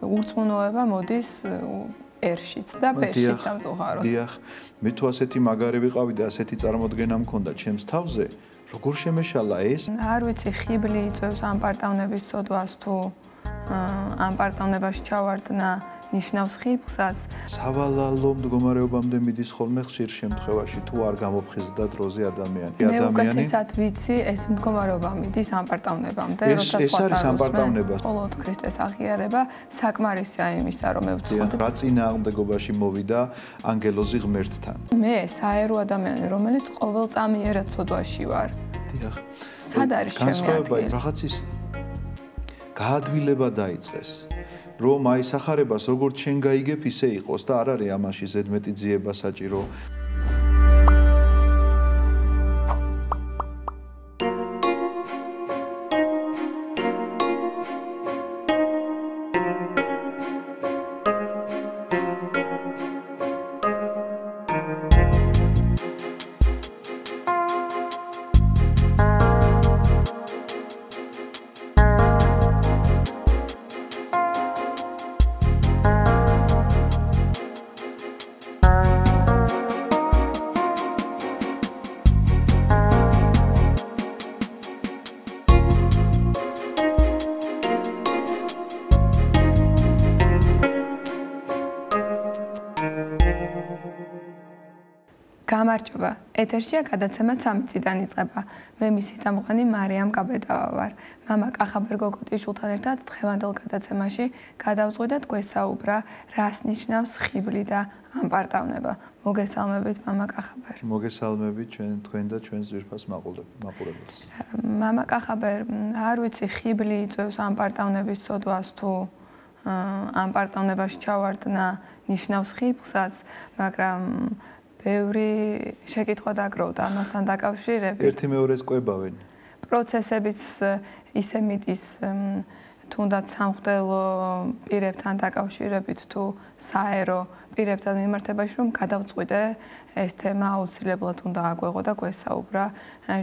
ურწმუნოება მოდის ერშიც და ბერშიც სამწუხაროდ. დიახ, მე თუ ასეთი მაგარი ვიყავი და ასეთი წარმოდგენა მქონდა ჩემს თავზე, როგორ შემეშალა ეს? არ ვიცი, ხიბლი იწვევს ამ პარტავნების ცოდვას თუ ამ პარტავნებაში ჩავარდნა ნიშნავს ხიბლსაც. სავალალო მდგომარეობამდე მიდის ხოლმე ხშირ შემთხვევაში თუ არ გამოფხიზდა დროზე ადამიანი. მე უკეთესად ვიცი, ეს მდგომარეობა მიდის ამ პარტავნებამდე, როცა ეს არის ამ პარტავნება. მხოლოდ ქრისტეს აღიარება საკმარისია იმისა, რომ მე ვწოდებ. რა წინააღმდეგობაში მოვიდა ანგელოზი ღმერთთან. მე საერო ადამიანი, რომელიც ყოველწამიერად ცოდვაში ვარ. დიახ. სად არის ჩემი ადგილი? რაღაცის გაადვილება დაიწყეს. რომ აი სახარებას როგორც შენ გაიგებ ისე იყოს და არ არის ამაში ზედმეტი ძიება საჭირო. გამარჯობა. ეთერშია გადაცემა 3 წიდან იწყება. მე მისი წამყვანი მარიამ კაბედავა ვარ. მამა კახაბერ გოგოტიშვილთან ერთად დღევანდელ გადაცემაში გადავწყვიტეთ გვესაუბრა, რას ნიშნავს ხიბლი და ამ პარტავნება. მოგესალმებით, მამა კახაბერ. მოგესალმებით თქვენ და ჩვენს ძვირფას მაყურებელს. მამა კახაბერ, არ ვიცი, ხიბლი იწვევს ამ პარტავნების ცოდვას თუ ამ პარტავნებაში ჩავარდნა ნიშნავს ხიბლსაც, მაგრამ ბევრი შეკითხვა დაგროვდა ამასთან დაკავშირებით. ერთი მეორეს კვებავენ. პროცესებიც ისე მიდის თუნდაც სამღვდელო პირებთან დაკავშირებით თუ საერო პირებთან მიმართებაში, რომ გადავწყვიტე ეს თემა აუცილებლად უნდა აგვეღო და გვესაუბრა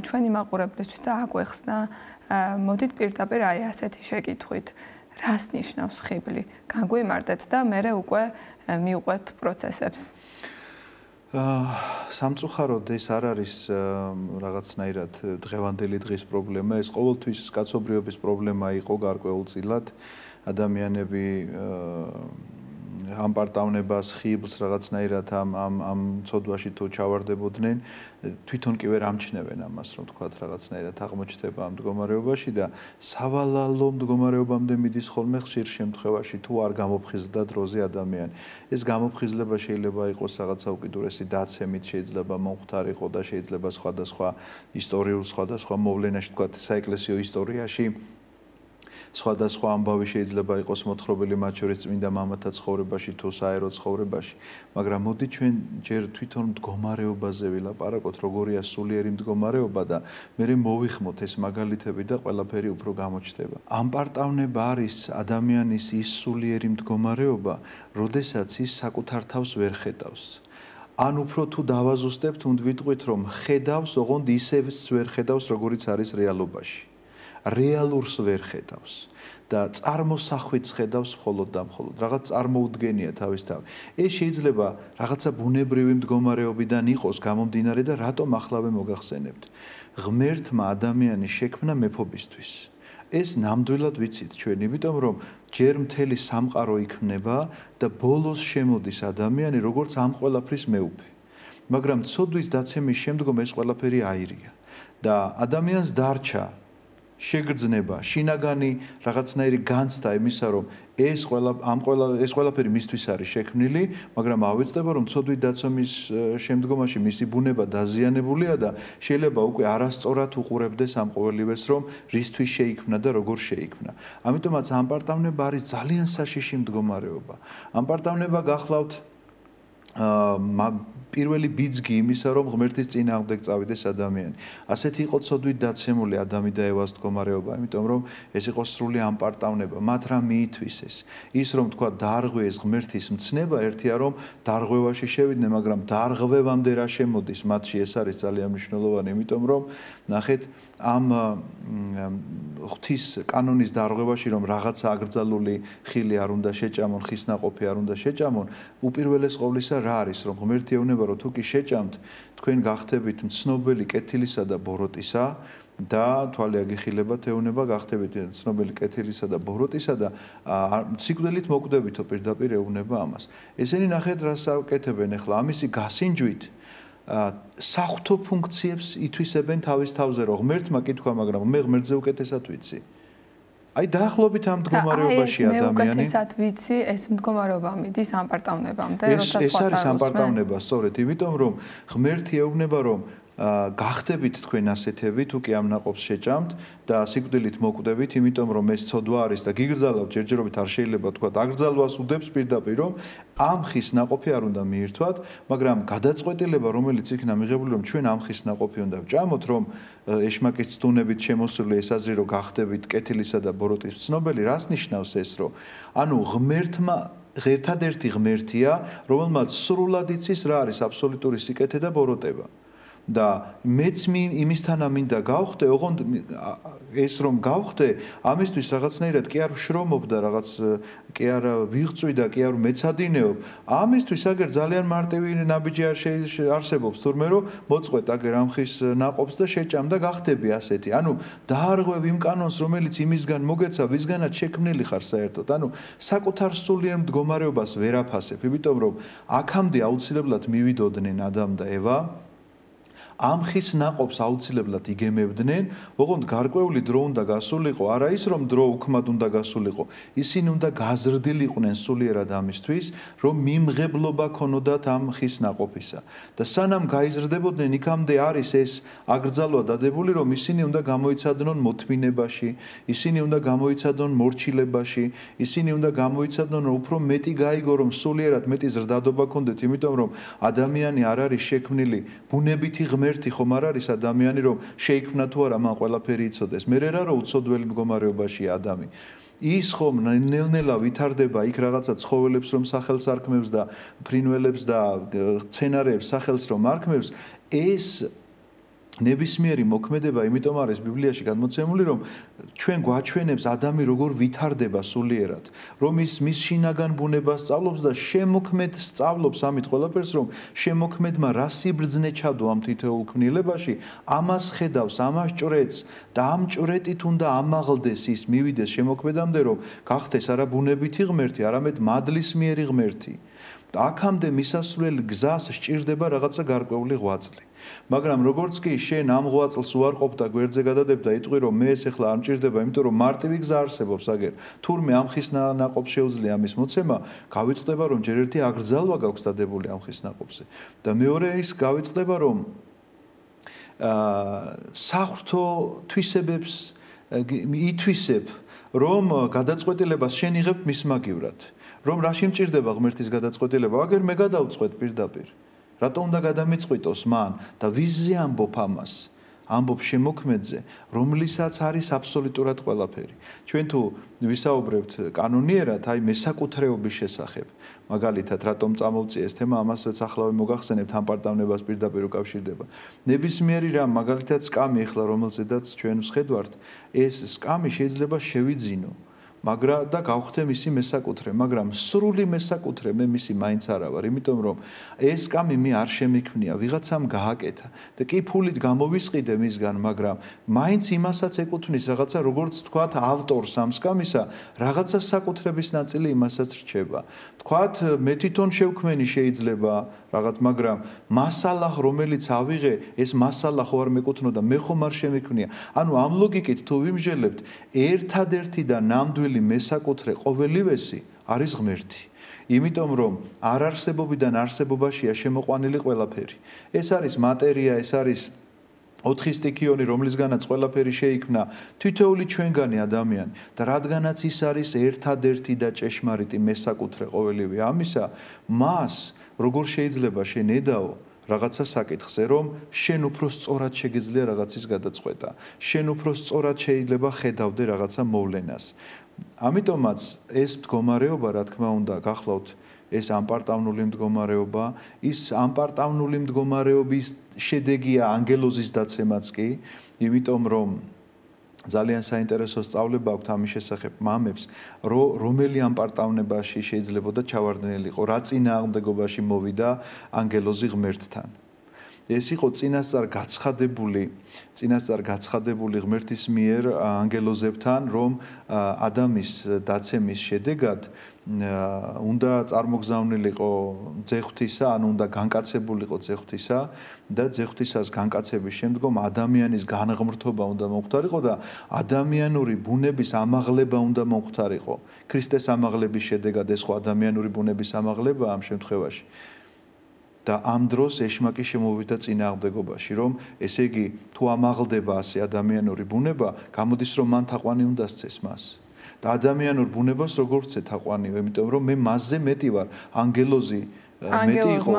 ჩვენი მაყურებლისთვის და აგვეხსნა. მოდით პირდაპირ აი ასეთი შეკითხვით. რას ნიშნავს ხიბლი? განგვიმარტეთ და მერე უკვე მივყვეთ პროცესებს. სამწუხაროდ ეს არ არის რაღაცნაირად დღევანდელი დღის პრობლემა, ეს ყოველთვის კაცობრიობის პრობლემა იყო გარკვეულწილად. ადამიანები ამ პარტავნებას, ხიბლს რაღაცნაირად ამ ცოდვაში თუ ჩავარდებოდნენ, თვითონ კი ვერ ამჩნევენ ამას, რომ თქვათ რაღაცნაირად აღმოჩნდება ამ მდგომარეობაში და სავალალო მდგომარეობამდე მიდის ხოლმე ხშირ შემთხვევაში თუ არ გამოფხიზდა დროზე ადამიანი. ეს გამოფხიზლება შეიძლება იყოს რაღაცა უკიდურესი დაცემით, შეიძლება მომხდარი იყო და შეიძლება სხვადასხვა ისტორიულ, სხვადასხვა მოვლენაში, თქვათ საეკლესიო ისტორიაში სხვადასხვა ამბავი შეიძლება იყოს მოთხრობილი მათ შორის წმინდა მამათა ცხოვრებაში თუ საერო ცხოვრებაში, მაგრამ მოდი ჩვენ ჯერ თვითონ მდგომარეობაზე ვილაპარაკოთ, როგორია სულიერი მდგომარეობა და მერე მოვიხმოთ ეს მაგალითები და ყველაფერი უფრო გამოჩნდება. ამ პარტავნება არის ადამიანის ის სულიერი მდგომარეობა, როდესაც ის საკუთარ თავს ვერ ხედავს. ან უფრო თუ დავაზუსტებთ, უნდა ვიტყვით, რომ ხედავს, ოღონდ ისევ ვერ ხედავს, როგორიც არის რეალობაში. რეალურს ვერ ხედავს და წარმოსახვით ხედავს მხოლოდ და მხოლოდ. რაღაც წარმოუდგენია თავისთავად. ეს შეიძლება რაღაცა ბუნებრივი მდგომარეობიდან იყოს გამომდინარე და რატომ ახლავე მოგახსენებთ. ღმერთმა ადამიანის შექმნა მეფობისთვის. ეს ნამდვილად ვიცით ჩვენ, იმიტომ რომ ჯერ მთელი სამყარო იქმნება და ბოლოს შემოდის ადამიანი როგორც ამ ყველაფრის მეუფე. მაგრამ ცოდვის დაცემის შემდგომ ეს ყველაფერი აირია და ადამიანს დარჩა შეგრძნება, შინაგანი რაღაცნაირი განცდა იმისა, რომ ეს ყველაფერი მისთვის არის შექმნილი, მაგრამ ავეცდება, რომ ცოდვით დაცემის შემდგომაში მისი ბუნება დაზიანებულია და შეიძლება უკვე არასწორად უყურებდეს ამ ყოველივეს, რომ რისთვის შეიქმნა და როგორ შეიქმნა. ამიტომაც ამ პარტავნება არის ძალიან საშიში მდგომარეობა. ამ პარტავნება გახლავთ პირველი ბიძგი იმისა, რომ ღმერთის წინააღმდეგ წავიდეს ადამიანი. ასეთი იყო ცოდვით დაცემული ადამი და ევას მდგომარეობა, იმიტომ რომ ეს იყო სრული ამპარტავნება, მათ რა მიითვისეს. ის რომ თქვა დაარღვიეს ღმერთის მცნება, ერთია რომ დარღვევაში შევიდნენ, მაგრამ დარღვევამდე რა შემოდის მათში, ეს არის ძალიან მნიშვნელოვანი, იმიტომ რომ ნახეთ ამ ღვთის კანონის დარღვევაში რომ რაღაცა აკრძალული ხილი არ უნდა შეჭამონ, ხის ნაყოფი არ უნდა შეჭამონ, უპირველეს ყოვლისა რა არის, რომ ღმერთი ეუბნება, რომ თუ კი შეჭამთ, თქვენ გახდებით მცნობელი კეთილისა და ბოროტისა და თვალი აგიხილებათ, ეუბნება, გახდებით მცნობელი კეთილისა და ბოროტისა და სიკვდილით მოკვდებითო პირდაპირ ეუბნება ამას. ესენი ნახეთ რას აკეთებენ ახლა, ამისი გასინჯვით საღვთო ფუნქციებს ითვისებენ თავის თავზე, რომ ღმერთმა კითხვა, მაგრამ მე ღმერთზე უკეთესად ვიცი. აი დაახლოებით ამ მდგომარეობაში ადამიანი. მე უკეთესად ვიცი, ეს მდგომარეობა მიდის ამპარტავნებამდე, როცა ეს არის ამპარტავნება, სწორედ, იმიტომ რომ ღმერთი ეუბნება, რომ გახდებით თქვენ ასეთები, თუ კი ამ ნაყოფს შეჭამთ და სიკვდილით მოკვდებით, იმიტომ რომ ეს ცოდვა არის და გიგრძალავთ, ჯერჯერობით არ შეიძლება თქვა, აკრძალვას უდებს პირდაპირ, რომ ამ ხის ნაყოფი არ უნდა მიირთვათ, მაგრამ გადაწყვეტილება, რომელიც იქნა მიღებული, რომ ჩვენ ამ ხის ნაყოფი უნდა ვჭამოთ, რომ ეშმაკის ცდუნებით შემოსული ეს აზრი, რომ გახდებით კეთილისა და ბოროტის მცნობელი, რას ნიშნავს ეს, რომ ანუ ღმერთმა ერთადერთი ღმერთია, რომელმაც სრულად იცის რა არის აბსოლუტური სიკეთე და ბოროტება. და მეც იმისთანა მინდა გავხდე, ოღონდ ეს რომ გავხდე, ამისთვის რაღაცნაირად კი არ ვშრომობდა, რაღაც კი არ ვიღწვი და კი არ მეცადინეობ. ამისთვის აგერ ძალიან მარტივი ნაბიჯი არ არსებობს, თურმე რომ მოწყვეტ აგერ ამ ხის ნაყოფს და შეჭამ და გახდები ასეთი. ანუ დაარღვევ იმ კანონს, რომელიც იმისგან მოგეცა, ვისგანაც შექმნილი ხარ საერთოდ. ანუ საკუთარ სულიერ მდგომარეობას ვერ აფასებ, იმიტომ რომ აქამდე აუცილებლად მივიდოდნენ ადამ და ევა. ამ ხის ნაყოფს აუცილებლად იგემებდნენ, ოღონდ გარკვეული დრო უნდა გასულიყო, არა ის რომ დრო უქმად უნდა გასულიყო, ისინი უნდა გაზრდილიყვნენ სულიერად ამისთვის, რომ მიმღებლობა ქონოდათ ამ ხის ნაყოფისა. და სანამ გაიზრდებოდნენ, იქამდე არის ეს აკრძალვა დადებული, რომ ისინი უნდა გამოიცადონ მოთმინებაში, ისინი უნდა გამოიცადონ მორჩილებაში, ისინი უნდა გამოიცადონ, რომ უფრო მეტი გაიგო, რომ სულიერად მეტი ზრდადობა ქონდეთ, იმიტომ რომ ადამიანი არ არის შექმნილი ბუნებითი ღმერთი ხომ არ არის ადამიანი, რომ შეიქმნა თუ არა მან ყველაფერი იცოდეს. მე რა რომ უცოდველი მდგომარეობაშია ადამი. ის ხომ ნელ-ნელა ვითარდება იქ რაღაცა ცხოველებს რომ სახელს არქმევს და ფრინველებს და მცენარეებს სახელს რომ არქმევს, ეს ნებისმიერი მოქმედება, იმიტომ არის ბიბლიაში გადმოცემული, რომ ჩვენ გვაჩვენებს ადამი როგორ ვითარდება სულიერად, რომ ის მის შინაგან ბუნებას სწავლობს და შემოქმედ სწავლობს ამით ყველაფერს, რომ შემოქმედმა რა სიბრძნე ჩადო ამ თითოეულ ქმნილებაში, ამას ხედავს, ამას ჭრეთს და ამ ჭრეთით უნდა ამაღლდეს ის, მივიდეს შემოქმედამდე, რომ გახდეს არა ბუნებითი ღმერთი, არამედ მადლისმიერი ღმერთი. და აქამდე მისასვლელი გზას სჭირდება რაღაცა გარკვეული ღვაწლი. მაგრამ როგორც კი შენ ამ ღვაწლს უარყოფ და გვერდზე გადადებ და იტყვი რომ მე ეს ახლა არ მჭირდება, იმიტომ რომ მარტივი გზა არსებობს აგერ. თურმე ამ ხის ნაყოფს შეუძლია ამის მოცემა, გავიწყდება რომ ჯერ ერთი აკრძალვა გაქვს დადებული ამ ხის ნაყოფზე. და მეორე ის გავიწყდება რომ საღვთო თვისებებს ითვისებ, რომ გადაწყვეტილებას შენ იღებ მის მაგივრად. რომ რაში მჭირდება ღმერთის გადაწყვეტილება, აგერ მე გადავწყვეტ პირდაპირ. რატო უნდა გადამიწყვიტოს მან და ვიზზე ამბობ ამას? ამბობ შემოქმედზე, რომლისაც არის აბსოლუტურად ყველაფერი. ჩვენ თუ ვისაუბრებთ კანონიერად, აი მესაკუთრეობის შესახებ, მაგალითად, რატომ წამოვწია ეს თემა, ამასაც ახლავე მოგახსენებთ, ამპარტავნებას პირდაპირ უკავშირდება. ნებისმიერი რამ, მაგალითად, სკამი ახლა რომელზედაც ჩვენ ვხედავთ, ეს სკამი შეიძლება შევიძინო. მაგრამ და გავხდე მისი მესაკუთრე, მაგრამ სრული მესაკუთრე მე მისი მაინც არა ვარ, იმიტომ რომ ეს სკამი მე არ შემიქმნია, ვიღაცამ გააკეთა და კი ფულით გამოვისყიდე მისგან, მაგრამ მაინც იმასაც ეკუთვნის რაღაცა, როგორც თქვათ, ავტორს ამ სკამისა, რაღაცა საკუთრების ნაწილი იმასაც რჩება. თქვათ, მე თვითონ შევქმენი შეიძლება რაღაც, მაგრამ მასალა, რომელიც ავიღე, ეს მასალა ხო არ მეკუთვნოდა, მე ხომ არ შემიქმნია. ანუ ამ ლოგიკით თუ ვიმსჯელებთ, ერთადერთი და ნამდვილი მესაკუთრე ყოველივესი არის ღმერთი. იმიტომ რომ არარსებობიდან არსებობაშია შემოყვანილი ყველაფერი. ეს არის მატერია, ეს არის 4 სტიქიონი, რომლისგანაც ყველაფერი შეიქმნა, თითოეული ჩვენგანი ადამიანი და რადგანაც ის არის ერთადერთი და ჭეშმარიტი მესაკუთრე ყოველივე ამისა, მას როგორ შეიძლება შენ ედაო რაღაცა საკითხზე, რომ შენ უფრო სწორად შეგიძლია რაღაცის გადაწყვეტა. შენ უფრო სწორად შეიძლება ხედავდე რაღაცა მოვლენას. ამიტომაც ეს მდგომარეობა, რა თქმა უნდა, გახლავთ ეს ამპარტავნული მდგომარეობა, ის ამპარტავნული მდგომარეობის შედეგია ანგელოზის დაცემაც კი, იმიტომ რომ ძალიან საინტერესო სწავლება აქვს ამის შესახებ მამებს, რომელი ამპარტავნებაში შეიძლებოდა ჩავარდნილიყო, რა წინააღმდეგობაში მოვიდა ანგელოზი ღმერთთან. ეს იყო წინასწარ გაცხადებული ღმერთის მიერ ანგელოზებთან, რომ ადამის დაცემის შედეგად უნდა წარმოგზავნილიყო ძეხვთისა, ანუ უნდა განკაცებულიყო ძეხვთისა და ძეხვთისას განკაცების შემდგომ ადამიანის განღმრთობა უნდა მოხდარიყო და ადამიანური ბუნების ამაღლება უნდა მოხდარიყო. ქრისტეს ამაღლების შედეგად ეს ხო ადამიანური ბუნების ამაღლებაა ამ შემთხვევაში. და ამ დროს ეშმაკი შემოვიდა წინააღმდეგობაში, რომ ესე იგი თუ ამაღლდება ასე ადამიანური ბუნება, გამოდის რომ მან თაყვანი უნდა სცეს მას. და ადამიანურ ბუნებას როგორ ვცე თაყვანიო, იმიტომ რომ მე მასზე მეტი ვარ, ანგელოზი მეტი იყო.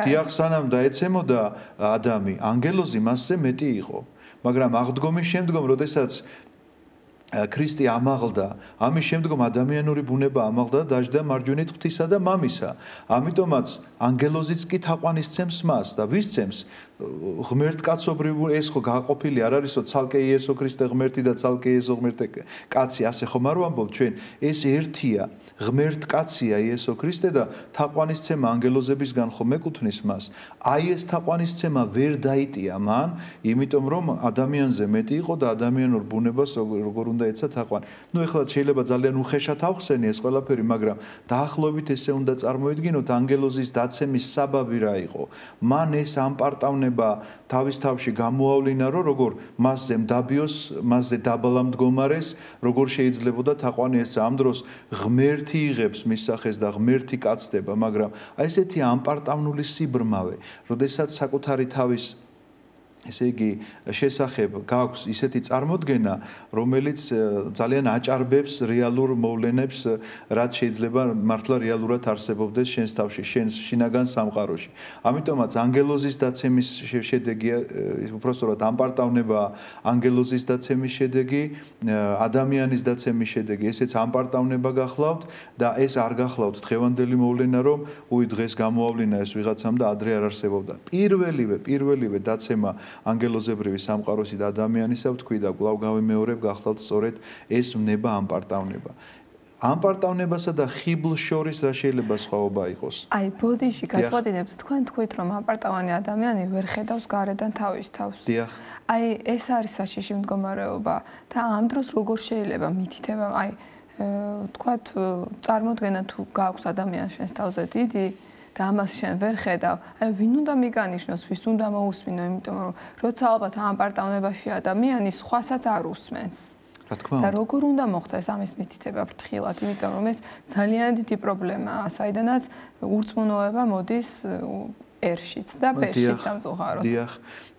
დიახ, სანამ დაეცემოდა ადამი, ანგელოზი მასზე მეტი იყო. მაგრამ აღდგომის შემდგომ, როდესაც ქრისტე ამაღლდა, ამის შემდგომ ადამიანური ბუნება ამაღლდა და დაждდა მარჯვენით ღვთისა და მამისა. ამიტომაც ანგელოზიც კი თაყვანის ცემს მას და ვის ცემს? ღმერთკაცობრივ ეს ხო გაყოფილი არ არისო ცალკე იესო ქრისტე ღმერთი და ცალკე იესო ღმერთი კაცი, ასე ხომ არ ვამბობ ჩვენ? ეს ერთია, ღმერთკაცია იესო ქრისტე და თაყვანისცემა ანგელოზებისგან ხო მეკუთვნის მას. აი ეს თაყვანისცემა ვერ დაიტია მან, იმიტომ რომ ადამიანზე მეტი იყო და ადამიანურ ბუნებას როგორ უნდა ეცა თაყვანი. ნუ ეხლა შეიძლება ძალიან უხეშად ავხსენი ეს ყველაფერი, მაგრამ დაახლოებით ესე უნდა წარმოიდგინოთ ანგელოზის დაცემის საბაბი რა იყო. მან ეს ამპარტავნება თავის თავში გამოავლინა, რომ როგორ მასზე მდაბიოს, მასზე დაბალა მდგომარეს, როგორ შეიძლებოდა თაყვანი ეცა. ამ დროს ღმერთი იღებს მის სახეს და ღმერთი კაცდება, მაგრამ აი ესეთი ამპარტავნული სიბრმავე, როდესაც საკუთარი თავის ესე იგი შესახებ გაქვს ისეთი წარმოდგენა, რომელიც ძალიან აჭარბებს რეალურ მოვლენებს, რაც შეიძლება მართლა რეალურად არსებობდეს შენს თავში, შენს შინაგან სამყაროში. ამიტომაც ანგელოზის დაცემის შედეგია, უпростоრად ამპარტავნება ანგელოზის დაცემის შედეგი, ადამიანის დაცემის შედეგი, ესეც ამპარტავნება გახლავთ და ეს არ გახლავთ დღევანდელი მოვლენა, რომ უი დღეს გამოავლინა ეს ვიღაცამ და ადრე არ არსებობდა. პირველივე დაცემა ანგელოზებრივი სამყაროსი და ადამიანისა ვთქვი და კვლავ გავიმეორებ გახლავთ სწორედ ეს ვნება ამპარტავნება. ამპარტავნებასა და ხიბლს შორის რა შეიძლება სხვაობა იყოს? აი, ბოდიში გაწყვეტინებს თქვენ თქვით, რომ ამპარტავანი ადამიანი ვერ ხედავს გარედან თავის თავს. დიახ. აი, ეს არის საშიში მდგომარეობა და ამ დროს როგორ შეიძლება მითითება, აი, თქვათ, წარმოდგენა თუ გაქვს ადამიანს შენს თავზე დიდი და ამას შენ ვერ ხედავ, აი ვინ უნდა მიგანიშნოს, ვის უნდა მოусმინო, იმიტომ რომ როცა ალბათ ამპარტავნებაში ადამიანი სხვასაც არ უსმენს. რა თქმა უნდა. და როგორ უნდა მოხდეს ამის მითითება ფრთხილად, იმიტომ რომ ეს ძალიან დიდი პრობლემაა, საიდანაც ურწმუნოება მოდის ერშიც და ფერშიც სამწუხაროდ. დიახ.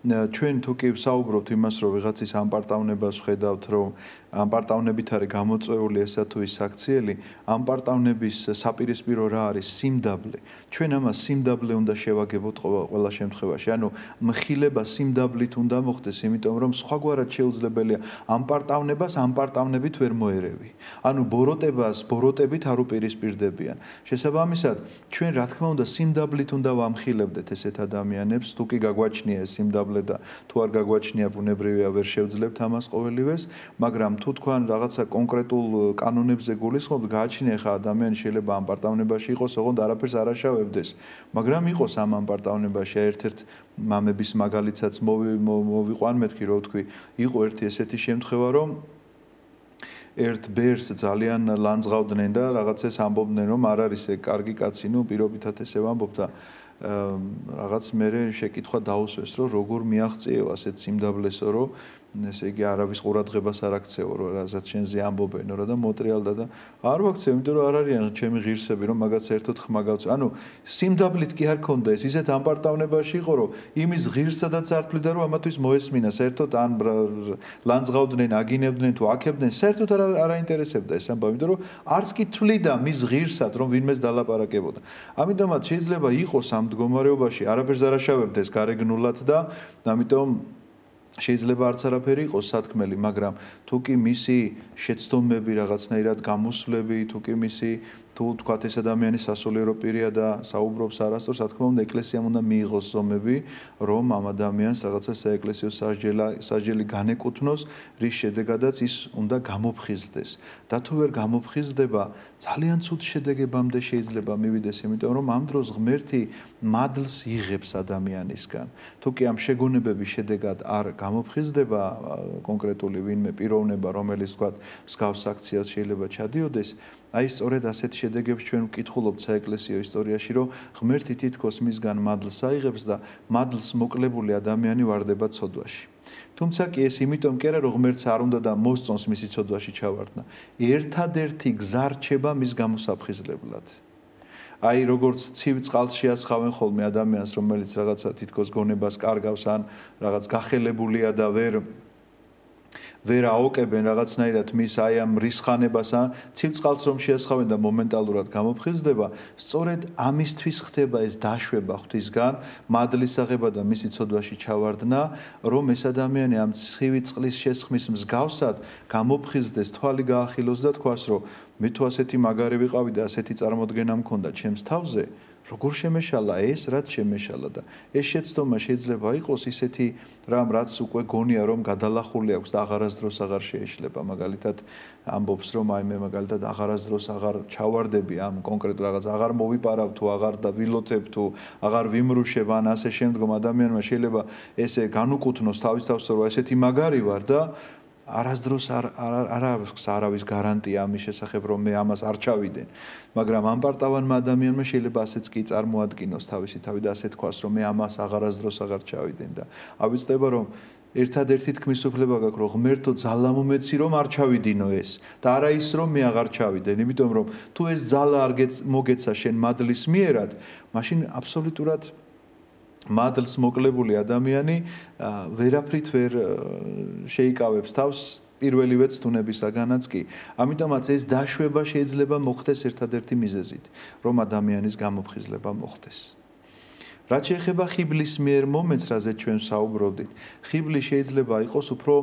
ჩვენ თუ კი ვსაუბრობთ იმას, რომ ვიღაცის ამპარტავნებას ვხედავთ, რომ ამპარტავნებით არის გამოწვეული ესა თუ ის საქციელი, ამპარტავნების საპირისპირო რა არის? სიმდაბლე. ჩვენ ამას სიმდაბლე უნდა შევაგებოთ ყველა შემთხვევაში. ანუ მხილება სიმდაბლით უნდა მოხდეს, იმიტომ რომ სხვაგვარად შეუძლებელია ამპარტავნებას ამპარტავნებით ვერ მოერევი. ანუ ბოროტებას ბოროტებით არ უპირისპირდებიან. შესაბამისად, ჩვენ რა თქმა უნდა სიმდაბლით უნდა ვამხილებდეთ ესეთ ადამიანებს, თუ კი გაგვაჩნია ეს სიმდაბლე და თუ არ გაგვაჩნია ბუნებრივია ვერ შევძლებთ ამას ყოველივეს, მაგრამ თუ თქვენ რაღაცა კონკრეტულ კანონებზე გულისხმობთ, გააჩნია ხა ადამიანი შეიძლება ამპარტავნებაში იყოს, ოღონდ არაფერს არ აშავებდეს, მაგრამ იყოს ამ ამპარტავნებაში ერთ-ერთ მამების მაგალითსაც მოვიყვან მეთქი რო ვთქვი, იყო ერთი ესეთი შემთხვევა, რომ ერთ ბერს ძალიან ლანძღავდნენ და რაღაცას ამბობდნენ, რომ არ არის ეგ კარგი კაცი, ნუ პირობითად ესე ვამბობ და რაღაც მე შეკითხვა დაუსვეს, რომ როგორ მიაღწიო ასეთ სიმდაბლესო, რომ ესე იგი არავის ყურადღებას არ აქცევო, რასაც შენზე ამბობენ, რა და მოტრიალდა და არ ვაქცევ, იმიტომ რომ არ არიან ჩემი ღირსები, რომ მაგაც ერთოდ ხმა გავწევ. ანუ სიმდაბლით კი არ ქონდა ეს, ისეთ ამპარტავნებაში იყო, რომ იმის ღირსადაც არ თვლიდა, რომ ამათვის მოესმინა, საერთოდ ან ლანძღავდნენ, აგინებდნენ თუ აქებდნენ, საერთოდ არ აინტერესებდა ეს ამბავი, იმიტომ რომ არც კი თვლიდა მის ღირსად, რომ ვინმეს დალაპარაკებოდა. ამიტომაც შეიძლება იყოს ამ მდგომარეობაში არაფერს არ აშავებდეს გარეგნულად და ამიტომ შეიძლება არც არაფერი იყოს სათქმელი, მაგრამ თუ კი მისი შეცდომები რაღაცნაირად გამოსვლები, თუ კი მისი თუ თქვათ ეს ადამიანი სასულიერო პირია და საუბრობს არასდროს, რა თქმა უნდა, ეკლესიამ უნდა მიიღოს ზომები, რომ ამ ადამიანს რაღაცა საეკლესიო სასჯელი განეკუთვნოს, რის შედეგადაც ის უნდა გამოფხიზლდეს. და თუ ვერ გამოფხიზლდება, ძალიან ცუდ შედეგებამდე შეიძლება მივიდეს, იმიტომ რომ ამ დროს ღმერთი მადლს იღებს ადამიანისგან. თუ კი ამ შეგონებების შედეგად არ გამოფხიზლდება კონკრეტული ვინმე პიროვნება, რომელიც თქვათ მსგავს აქციას შეიძლება ჩადიოდეს, აი სწორედ ასეთ შედეგებს ჩვენ ვკითხულობთ საეკლესიო ისტორიაში, რომ ღმერთი თითქოს მისგან მადლს აიღებს და მადლს მოკლებული ადამიანი ვარდება ცოდვაში. თუმცა კი ეს იმიტომ კი არა, რომ ღმერთს არ უნდა და მოსწონს მისი ცოდვაში ჩავარდნა. ერთადერთი გზა რჩება მის გამოსაფხიზლებლად. აი როგორც ცივ წყალს შეასხავენ ხოლმე ადამიანს, რომელიც რაღაცა თითქოს გონებას კარგავს ან რაღაც გახელებულია და ვერ აოკებენ რაღაცნაირად მის აი ამ რისხანებას ან ცივ წყალს რომ შეასხავენ და მომენტალურად გამოფხიზლდება, სწორედ ამისთვის ხდება ეს დაშვება ღვთისგან, მადლის აღება და მისი ცოდვაში ჩავარდნა, რომ ეს ადამიანი ამ ცივი წყლის შესხმის მსგავსად გამოფხიზლდეს, თვალი გაახილოს და თქვას, რომ მე თუ ასეთი მაგარი ვიყავი და ასეთი წარმოდგენა მქონდა ჩემს თავზე, როგორ შემეშალა ეს, რაც შემეშალა და ეს შეცდომა შეიძლება იყოს ისეთი რამ, რაც უკვე გონია, რომ გადალახული აქვს და აღარასდროს აღარ შეეშლება. მაგალითად ამბობს, რომ აი მე მაგალითად აღარასდროს აღარ ჩავარდები ამ კონკრეტ რაღაც, აღარ მოვიპარავ თუ აღარ და ვილოცებ თუ აღარ ვიმრუშებ ან ასე შემდგომ ადამიანმა შეიძლება ესე განუკუთვნოს თავის თავს, რომ ესეთი მაგარი ვარ და არასდროს არავის გარანტია ამის შესახებ, რომ მე ამას არ ჩავიდენ. მაგრამ ამ პარტავანმა ადამიანმა შეიძლება ასეც კი წარმოადგინოს თავისი თავი და ასე თქვას, რომ მე ამას აღარასდროს აღარ ჩავიდენ და ავიწყდება, რომ ერთადერთი თქმის უფლება გაქვს, რომ ღმერთო ძალა მომეცი, რომ არ ჩავიდინო ეს და არა ის, რომ მე აღარ ჩავიდენ, იმიტომ რომ თუ ეს ძალა არ მოგეცა შენ მადლის მიერად, მაშინ აბსოლუტურად მადლს მოკლებული ადამიანი ვერაფრით ვერ შეიკავებს თავს პირველივე ცდუნებისაგანაც კი. ამიტომაც ეს დაშვება შეიძლება მოხდეს ერთადერთი მიზეზით, რომ ადამიანის გამოფხიზლება მოხდეს. რაც შეეხება ხიბლის მიერ მომენტს, რაზეც ჩვენ საუბრობდით, ხიბლი შეიძლება იყოს უფრო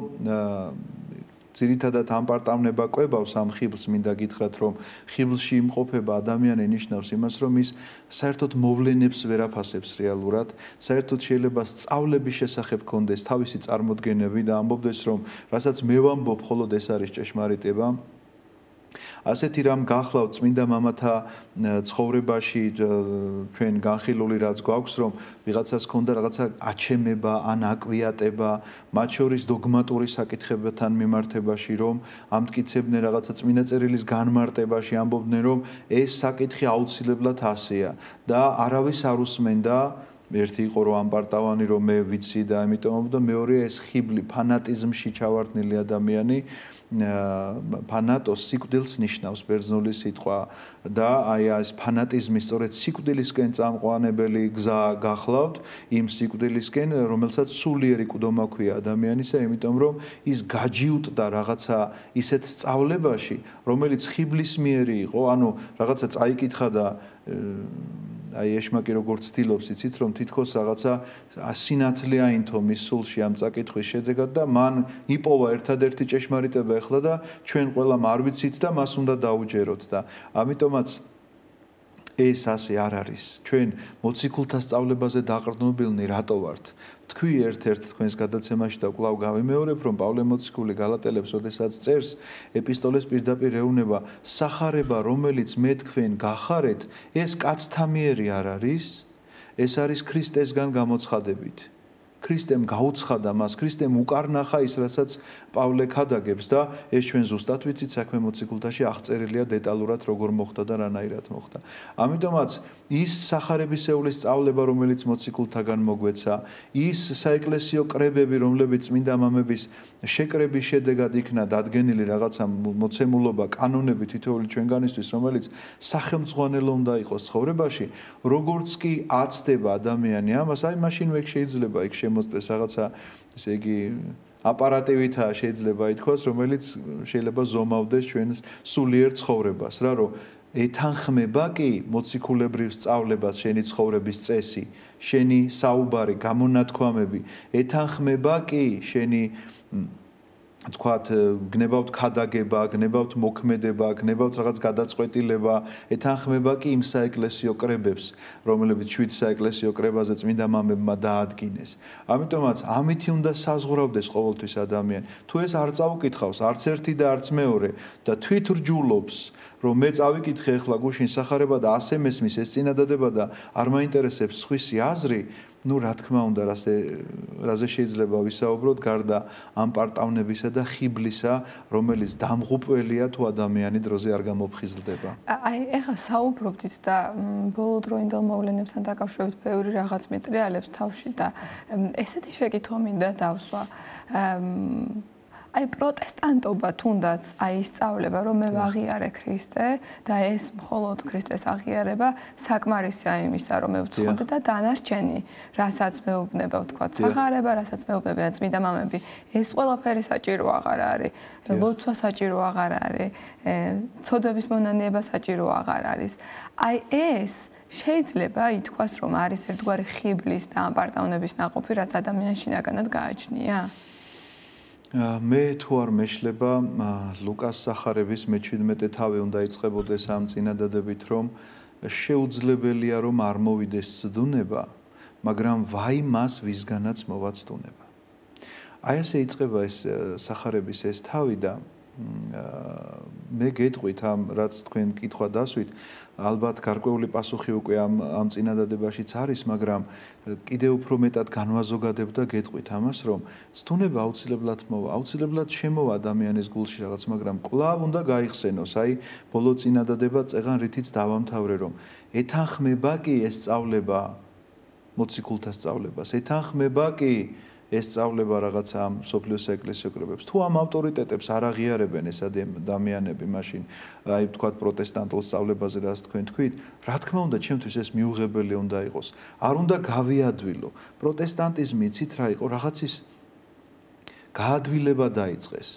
ძირითადად ამპარტავნება კვებავს ამ ხიბლს, მინდა გითხრათ, რომ ხიბლში იმყოფება ადამიანი ნიშნავს იმას, რომ ის საერთოდ მოვლენებს ვერ აფასებს რეალურად, საერთოდ შეიძლება სწავლების შესახებ ქონდეს თავისი წარმოდგენები და ამბობდეს, რომ რასაც მე ვამბობ, მხოლოდ ეს არის ჭეშმარიტება. ასეთი რამ გახლავთ წმინდა მამათა ცხოვრებაში ჩვენ განხილული რაც გვაქვს, რომ ვიღაცას ქონდა რაღაცა აჩემება ან აკვიატება, მათ შორის დოგმატური საკითხებთან მიმართებაში, რომ ამტკიცებდნენ რაღაცა წმინდა წერილის განმარტებაში, ამბობდნენ, რომ ეს საკითხი აუცილებლად ასეა და არავის არ უსმენდა. ერთი იყო რომ ამპარტავანი რომ მე ვიცი და ამიტომ და მეორე ეს ხიბლი ფანატიზმში ჩავარდნილი ადამიანი ფანატოს სიკვდილს ნიშნავს ბერძნული სიტყვა და აი ეს ფანატიზმი სწორედ სიკვდილისკენ წამყვანებელი გზა გახლავთ იმ სიკვდილისკენ რომელსაც სულიერი კვდომა ქვია ადამიანისა იმიტომ რომ ის გაჯიუტდა რაღაცა ისეთ სწავლებაში რომელიც ხიბლის მიერი იყო ანუ რაღაცა წაიკითხა და აი ეშმაკი როგორც ცდილობს იცით რომ თითქოს რაღაცა სინათლე აინთო მის სულში ამ წაკითხვის შედეგად და მან იპოვა ერთადერთი ჭეშმარიტება ეხლა და ჩვენ ყველამ არ ვიცით და მას უნდა დაუჯეროთ და ამიტომაც ეს ასე არ არის ჩვენ მოციქულთა სწავლებაზე დაყრდნობილნი რატო ვართ თქვი ერთ-ერთ თქვენს გადაცემაში და კვლავ გავიმეორებ რომ პავლე მოციქული გალატელებს ოდესაც წერს ეპისტოლეს პირდაპირ ეუბნება სახარება რომელიც მე თქვენ გახარეთ ეს კაცთა მიერი არ არის ეს არის ქრისტესგან გამოცხადებით ქრისტემ გაუცხადა მას, ქრისტემ უკარნახა ის, რასაც პავლე ქადაგებს და ეს ჩვენ ზუსტად ვიცით საქმე მოციქულთაში აღწერილია დეტალურად როგორ მოხდა და რანაირად მოხდა. ამიტომაც ის სახარებისეული სწავლება, რომელიც მოციქულთაგან მოგვეცა, ის საეკლესიო კრებები, რომლებიც წმინდა მამების შეკრების შედეგად იქნა დადგენილი რაღაცა მოცემულობა, კანონები თითოეული ჩვენგანისთვის, რომელიც სახელმძღვანელო უნდა იყოს ცხოვრებაში, როგორც კი აცდება ადამიანი ამას, აი მაშინ მე შეიძლება იქ შემოწმდეს რაღაცა, ესე იგი აპარატივითაა შეიძლება ითქვას, რომელიც შეიძლება ზომავდეს ჩვენს სულიერ ცხოვრებას, რა რომ ეთანხმება კი მოციქულებრივ სწავლებას შენი ცხოვრების წესი, შენი საუბარი, გამონათქვამები, ეთანხმება კი შენი თქვათ გნებავთ ქადაგება, გნებავთ მოქმედება, გნებავთ რაღაც გადაწყვეტილება, ეთანხმება კი იმ საეკლესიო კრებებს, რომლებიც 7 საეკლესიო კრებაზე წმინდა მამებმა დაადგინეს. ამიტომაც ამითი უნდა საზღურავდეს ყოველთვის ადამიანი. თუ ეს არ წაუკითხავს, არც ერთი და არც მეორე და თვით რჯულობს, რომ მე წავიკითხე ახლა გუშინ სახარება და ასე მესმის ეს წინადადება და არ მაინტერესებს სხვისი აზრი, ну, რა თქმა უნდა, რაზე შეიძლება ვისაუბროთ გარდა ამ პარტავნებისა და ხიბლისა, რომელიც დამღუპველია თუ ადამიანი დროზე არ გამოფხიზლდება. აი, ეხლა საუბრობდით და ბოლოდროინდელ მოვლენებთან დაკავშირებით ბევრი რაღაც მეტრიალებს თავში და ესეთი შეკითხვა მინდა დავსვა. აი პროტესტანტობა თუნდაც აი ისწავლება რომ მე ვაღიარე ქრისტე და ეს მხოლოდ ქრისტეს აღიარება საკმარისია იმისა რომ მე ვცხონდე და დანარჩენი რასაც მეუბნება ვთქვა სახარება რასაც მეუბნებიან წმინდა მამები ეს ყველაფერი საჭირო აღარ არის ლოცვა საჭირო აღარ არის ცოდვების მონანიება საჭირო აღარ არის აი ეს შეიძლება ითქვას რომ არის ერთგვარი ხიბლის და ამპარტავნების ნაყოფი რაც ადამიანს შინაგანად გააჩნია მე თუ არ მეშლება ლუკას სახარების მე-17 თავი უნდა იწყებოდეს ამ წინადადებით რომ შეუძლებელია რომ არ მოვიდეს ცდუნება მაგრამ ვაი მას ვისგანაც მოვაცდუნება აი ესე იწყება ეს სახარების ეს თავი და მე გეტყვით ამ რაც თქვენ კითხვა დასვით ალბათ გარკვეული პასუხი უკვე ამ წინადადებაშიც არის მაგრამ კიდევ უფრო მეტად განვაზოგადებ და გეტყვით ამას რომ ცდუნება აუცილებლად მოვა აუცილებლად შემოვა ადამიანის გულში რაღაც მაგრამ კვლავ უნდა გაიხსენოს აი ბოლო წინადადება წეღან რითიც დავამთავრე რომ ეთანხმება კი ეს სწავლება მოციქულთა სწავლებას ეთანხმება კი ეს სწავლება რაღაცა ამ სოფლიოს საეკლესიო კრებებს თუ ამ ავტორიტეტებს არ აღიარებენ ეს ადამიანები მაშინ აი თქვათ პროტესტანტულ სწავლებაზე რაც თქვენ თქვით რა თქმა უნდა ჩემთვის ეს მიუღებელი უნდა იყოს არ უნდა გავიადვილო პროტესტანტიზმი იცით რა იყო რაღაცის გაადვილება დაიწყეს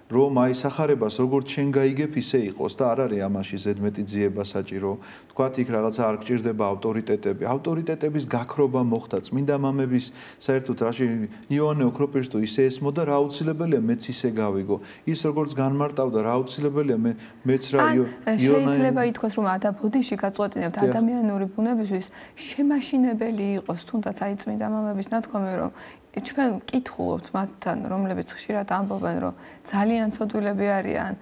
რომ აი სახარებას როგორც შენ გაიგებ ისე იყოს და არ არის ამაში ზედმეტი ძიება საჭირო თქვათ იქ რაღაცა არ გჭირდება ავტორიტეტების გაქრობა მოხდა წმინდა მამების საერთოდ რაში იოანე ოქროპირისტო ისე ესმოდა რა აუცილებელია მეც ისე გავიგო ის როგორც განმარტავდა რა აუცილებელია მეც რა შეიძლება ითქვას რომ ბოდიში გაწყვეტინებთ ადამიანური ბუნებისთვის შემაშინებელი იყოს თუნდაც აი წმინდა მამების ნათქვამი რომ ჩვენ ვკითხულობთ მათთან, რომლებიც ხშირად ამბობენ, რომ ძალიან ცოდვილები არიან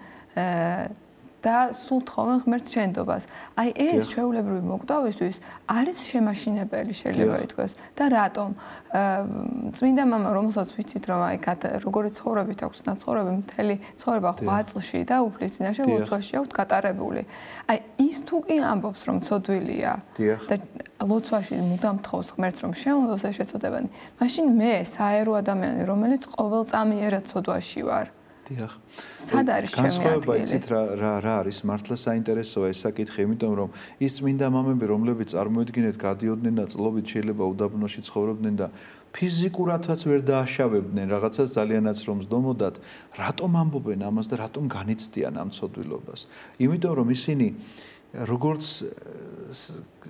და სულ თხოვენ ღმერთს შენდობას. აი ეს ჩვეულებრივი მოგდავისთვის არის შემაშინებელი შეიძლება ითქვას და რატომ? წმინდა მამა, რომელსაც ვიცით, რომ აი როგორი ცხოვრებით აქვს ნაცხოვრები, მთელი ცხოვრება 8 წლში და უფლის წინაშე ლოცვაში აქვს გატარებული. აი ის თუ კი ამბობს, რომ ცოდვილია და ლოცვაში მუდამ თხოვს ღმერთს, რომ შეუნდოს ეს შეცოდებანი, მაშინ მე საერო ადამიანი, რომელიც ყოველწამიერად ცოდვაში ვარ. დიახ. სად არის ჩემი ადგილი? იცით რა არის მართლა საინტერესოა ეს საკითხი, იმიტომ რომ ის წმინდა მამები, რომლებიც წარმოედგინეთ, გადიოდნენ და წლობით შეიძლება უდაბნოში ცხოვრობდნენ და ფიზიკურადაც ვერ დააშავებდნენ, რაღაცას ძალიანაც რომ ზდომოდათ, რატომ ამბობენ ამას და რატომ განიცდიან ამ ცოდვილობას? იმიტომ რომ ისინი როგორც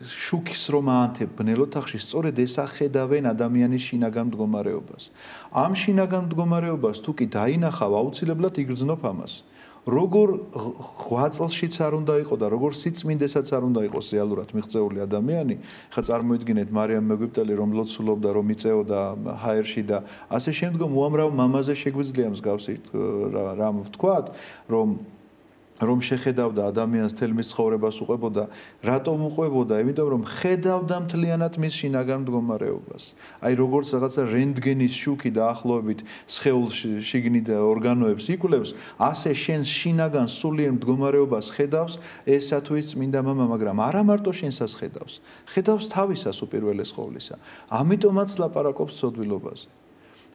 შუქის რომ აანთებ ბნელოთახში, სწორედ ეს ახედავენ ადამიანის შინაგან მდგომარეობას. ამ შინაგან მდგომარეობას თუ კი დაინახავ, აუცილებლად იგრძნობ ამას. როგორ 8 წელშიც არ უნდა იყო და როგორ სიწმინდესაც არ უნდა იყოს რეალურად მიღწეული ადამიანი, ხა წარმოიდგინეთ მარიამ მეგვიპტელი რომ ლოცულობდა, რომ იწეოდა ჰაერში და ასე შემდგომ უამრავ მამაზე შეგვიძლია მსგავსი რამ ვთქვათ, რომ რომ შეხედავდა ადამიანს თელ მის ცხოვრებას უყვებოდა, რატომ უყვებოდა? იმიტომ რომ ხედავდა მთლიანად მის შინაგან მდგომარეობას. აი როგორც რაღაცა რენტგენის შუქი დაახლოებით სხეულს შიგნით ორგანოებს იკვლევს, ასე შენს შინაგან სულიერ მდგომარეობას ხედავს ესა თუ ის წმინდა მამა, მაგრამ არა მარტო შენსას ხედავს. ხედავს თავისას უპირველეს ყოვლისა. ამიტომაც ლაპარაკობს ცოდვილობაზე.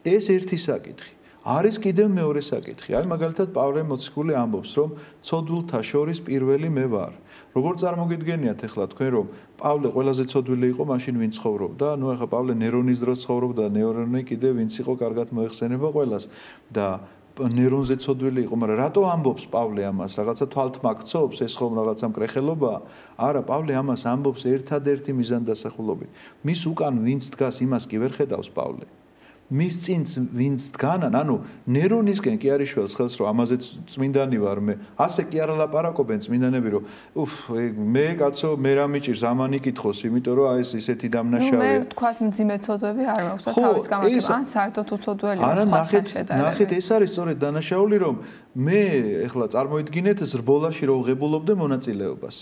ეს ერთი საკითხი. არის კიდევ მეორე საკითხი. აი მაგალითად პავლე მოციქული ამბობს, რომ ცოდვილთა შორის პირველი მე ვარ. როგორ წარმოგიდგენიათ ახლა თქვენ, რომ პავლე ყველაზე ცოდვილი იყო მაშინ ვინ ცხოვრობდა? ნუ ახლა პავლე ნერონის დროს ცხოვრობდა, ნერონი კიდევ ვინც იყო კარგად მოეხსენება ყველას და ნერონზე ცოდვილი იყო, მაგრამ რატო ამბობს პავლე ამას? რაღაცა თვალთ მაქცობს, ეს ხომ რაღაცა მკრეხელობაა? არა, პავლე ამას ამბობს ერთადერთი მიზანდასახულობით. მის უკან ვინც დგას, იმას კი ვერ ხედავს პავლე. მის წინ ვინც დგანან, ანუ ნერონისკენ კი არის შველს ხელს, რომ ამაზე წმინდანი ვარ მე. ასე კი არ ლაპარაკობენ წმინდანები, რომ მე კაცო, მე რა მიჭირს ამან იკითხოს, იმიტომ რომ აი ეს ისეთი დამნაშავეა. მე თქვათ მძიმე ცოდვები არ მაქვს და თავის გამარჯვება, ან საერთოდ უცოდველი ვარ სხვასთან შედარებით. ნახეთ, ეს არის სწორედ დანაშაული, რომ მე ეხლა წარმოიდგინეთ ზრბოლაში რო ვღებულობდე მონაწილეობას.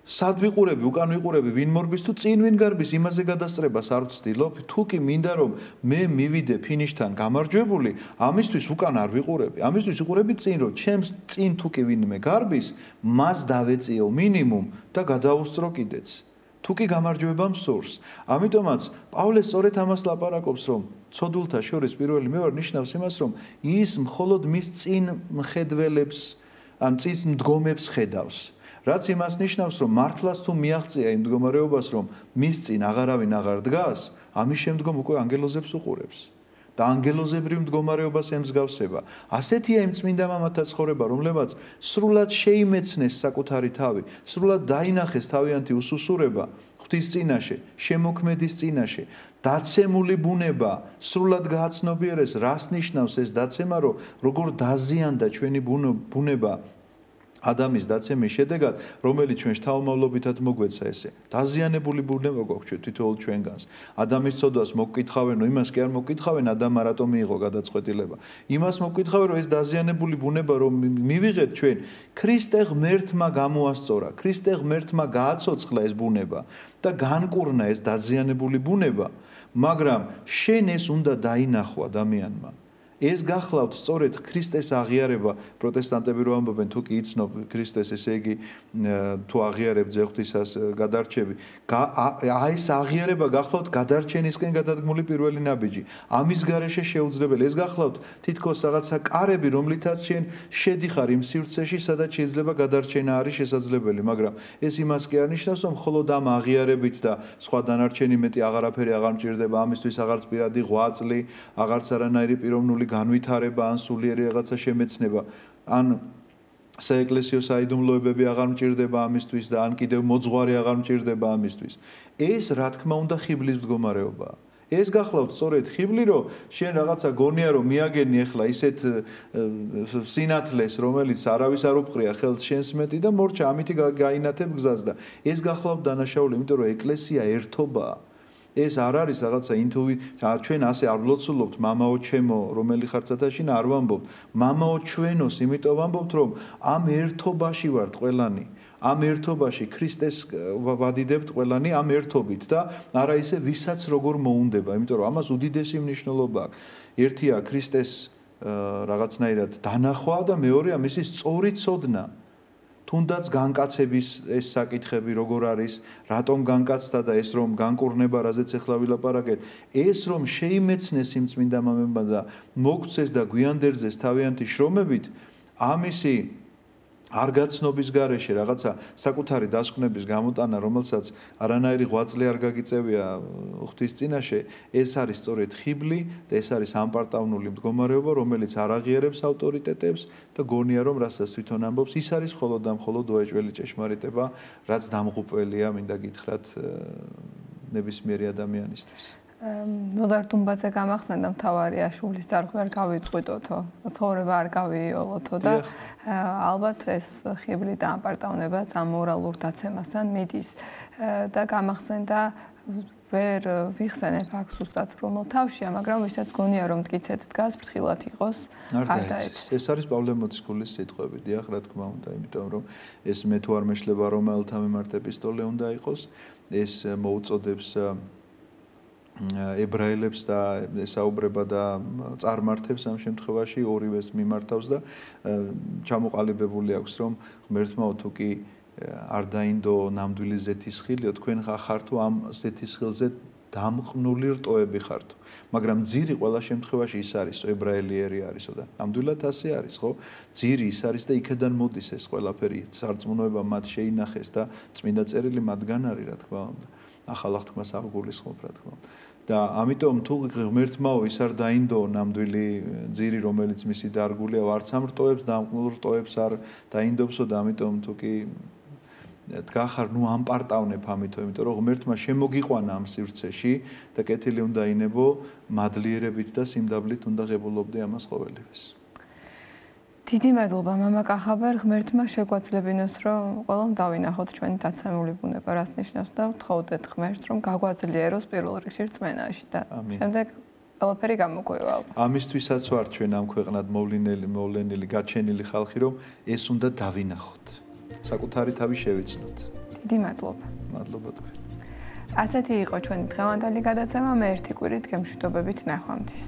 სად ვიყურები, უკან ვიყურები, ვინ მორბის თუ წინ ვინ გარბის, იმაზე გადასწრებას არ ვცდილობ. თუ კი მინდა რომ მე მივიდე ფინიშთან გამარჯვებული, ამისთვის უკან არ ვიყურები. ამისთვის ვიყურები წინ, რომ ჩემს წინ თუ კი ვინმე გარბის, მას დავეწიო მინიმუმ და გადაუსწრო კიდეც. თუ კი გამარჯვება მსურს. ამიტომაც პავლე სწორედ ამას ლაპარაკობს, რომ ცოდულთა შორის პირველი მე ვარ ნიშნავს იმას, რომ ის მხოლოდ მის წინ მხედველებს, ან წინ მდგომებს ხედავს. რაც იმას ნიშნავს, რომ მართლაც თუ მიაღწია იმ მდგომარეობას, რომ მის წინ აღარავინ აღარ დგას, ამის შემდგომ უკვე ანგელოზებს უყურებს და ანგელოზებრივ მდგომარეობას ემსგავსება. ასეთია იმ წმინდა მამათა ცხოვრება, რომლებაც სრულად შეიმეცნეს საკუთარი თავი, სრულად დაინახეს თავიანთი უსუსურება ღვთის წინაშე, შემოქმედის წინაშე, დაცემული ბუნება, სრულად გააცნობიერეს, რას ნიშნავს ეს დაცემა, რომ როგორ დაზიანდა ჩვენი ბუნება ადამიანის დაცემის შედეგად, რომელიც ჩვენ შთამომავლობითად მოგვეცა ესე. დაზიანებული ბუნება გვაქვს თითოეულ ჩვენგანს. ადამიანის ცოდვას მოგკითხავენო, იმას კი არ მოგკითხავენ, ადამა რატომ მიიღო გადაწყვეტილება. იმას მოგკითხავენ, რომ ეს დაზიანებული ბუნება რომ მივიღეთ ჩვენ, ქრისტე ღმერთმა გამოასწორა, ქრისტე ღმერთმა გააცოცხლა ეს ბუნება და განკურნა ეს დაზიანებული ბუნება, მაგრამ შენ ეს უნდა დაინახო ადამიანმა. ეს გახლავთ სწორედ ქრისტეს აღიარება, პროტესტანტები რო ამბობენ, თუ კი იცნობ ქრისტეს, ესე იგი თუ აღიარებ ძეღვთისას გადარჩები. აი ეს აღიარება გახლავთ გადარჩენისკენ გადადგმული პირველი ნაბიჯი. ამის გარეშე შეუძლებელი. ეს გახლავთ თითქოს რაღაცა კარები, რომლითაც შენ შედიხარ იმ სივრცეში, სადაც შეიძლება გადარჩენა არის შესაძლებელი, მაგრამ ეს იმას კი არ ნიშნავს, რომ მხოლოდ ამ აღიარებით და სხვა დანარჩენი მეტი აღარაფერი აღარ მჭირდება, ამისთვის აღარც პირადი ღვაწლი, აღარც არანაირი პიროვნული განვითარება ან სულიერი რაღაცა შემეცნება ან საეკლესიო საიდუმლოებები აღარ მჭირდება ამისთვის და ან კიდევ მოძღვარი აღარ მჭირდება ამისთვის. ეს რა თქმა უნდა ხიბლის მდგომარეობაა. ეს გახლავთ სწორედ ხიბლი, რომ შენ რაღაცა გონია რომ მიაგენი ახლა ისეთ სინათლეს, რომელიც არავის არ უპყრია ხელს შენს მეტი და მორჩა ამითი გაინათებ გზას და ეს გახლავთ დანაშაული, იმიტომ რომ ეკლესია ერთობაა. ეს არ არის რაღაცა ჩვენ ასე არ ვლოცულობთ მამაო ჩემო, რომელი ხარ ცათაშინა არ ვამბობთ. მამაო ჩვენოს, იმიტომ ვამბობთ, რომ ამ ერთობაში ვართ ყველანი. ამ ერთობაში ქრისტეს ვადიდებთ ყველანი ამ ერთობით და არა ისე ვისაც როგორ მოუნდება, იმიტომ რომ ამას უდიდესი მნიშვნელობა აქვს. ერთია ქრისტეს რაღაცნაირად დანახვა და მეორეა მისი სწორი ცოდნა. თუნდაც განკაცების ეს საკითხები როგორ არის, რატომ განკაცდა და ეს რომ განკურნება, რაზეც ახლა ვილაპარაკეთ, ეს რომ შეიმეცნეს იმ წმინდა მამებმა და მოგცეს და გვიანდერძეს თავიანთი შრომებით, ამისი არგაცნობის გარეშე რაღაცა საკუთარი დასკვნების გამოტანა, რომელსაც არანაირი ღვაწლი არ გაგიწევია ღვთის წინაშე, ეს არის სწორედ ხიბლი და ეს არის ამპარტავნული მდგომარეობა, რომელიც არ აღიარებს ავტორიტეტებს და გონია რომ რასაც თვითონ ამბობს, ის არის მხოლოდ და მხოლოდ უეჭველი ჭეშმარიტება, რაც დამღუპველია, მინდა გითხრათ ნებისმიერი ადამიანისთვის. ნოდარ დუმბაძე გამახსენდა მთავარია შუბლის წარხვი არ გავიწყვიტოთო, ცხოვრება არ გავიოლოთო და ალბათ ეს ხიბლი და ამპარტავნება ამ მორალურ დაცემასთან მიდის და გამახსენდა ვერ ვიხსენებ აქ ზუსტად რომელ თავშია, მაგრამ ვისაც გონია რომ მტკიცედ დგას, ფრთხილად იყოს, არ დაეცეს. ეს არის პავლე მოციქულის სიტყვები, დიახ, რა თქმა უნდა, იმიტომ რომ ეს მე თუ არ მეშლება რომელთა მიმართ ეპისტოლე უნდა იყოს, ეს მოუწოდებს ებრაელებს და ესაუბრება და წარმართებს ამ შემთხვევაში ორივეს მიმართავს და ჩამოყალიბებული აქვს რომ ღმერთმაო თუ კი არ დაინდო ნამდვილი ზეთისხილიო თქვენ ხართ თუ ამ ზეთისხილზე დამყნული რტოები ხართ მაგრამ ძირი ყველა შემთხვევაში ის არის ებრაელიერი არისო და ნამდვილად ასე არის ხო ძირი ის არის და იქედან მოდის ეს ყველაფერი სარწმუნოება მათ შეინახეს და წმინდა წერილი მათგან არის რა თქმა უნდა ახალ აღთქმას აღგულისხმობ რა თქმა უნდა და ამიტომ თუ ღმერთმაო ის არ დაინდო ნამდვილი ძირი რომელიც მისი დარგულია არც ამ რტოებს და ამ რტოებს არ დაინდობსო და ამიტომ თუ კი დგახარ ნუ ამპარტავნებ ამითო იმიტომ რომ ღმერთმა შემოგიყვანა ამ სივრცეში და კეთილი უნდა ინებო მადლიერებით და სიმდაბლით უნდა ღებულობდე ამას ყოველივეს დიდი მადლობა მამა კახაბერ ღმერთმა შეგვაძლებინოს რომ ყველამ დავინახოთ ჩვენი დაცემული ბუნება რას ნიშნავს და ვთხოვდეთ ღმერთს რომ გაგვაძლიეროს პირველ რიგში რწმენაში და შემდეგ ყველაფერი გამოგვევალ. ამისთვისაც ვარ ჩვენ ამ ქვეყნად მოვლენილი გაჩენილი ხალხი რომ ეს უნდა დავინახოთ. საკუთარი თავი შევიცნოთ. დიდი მადლობა. მადლობა თქვენ. ასეთი იყო ჩვენი დღევანდელი გადაცემა მე ერთი კვირით გემშვიდობებით ნახვამდის.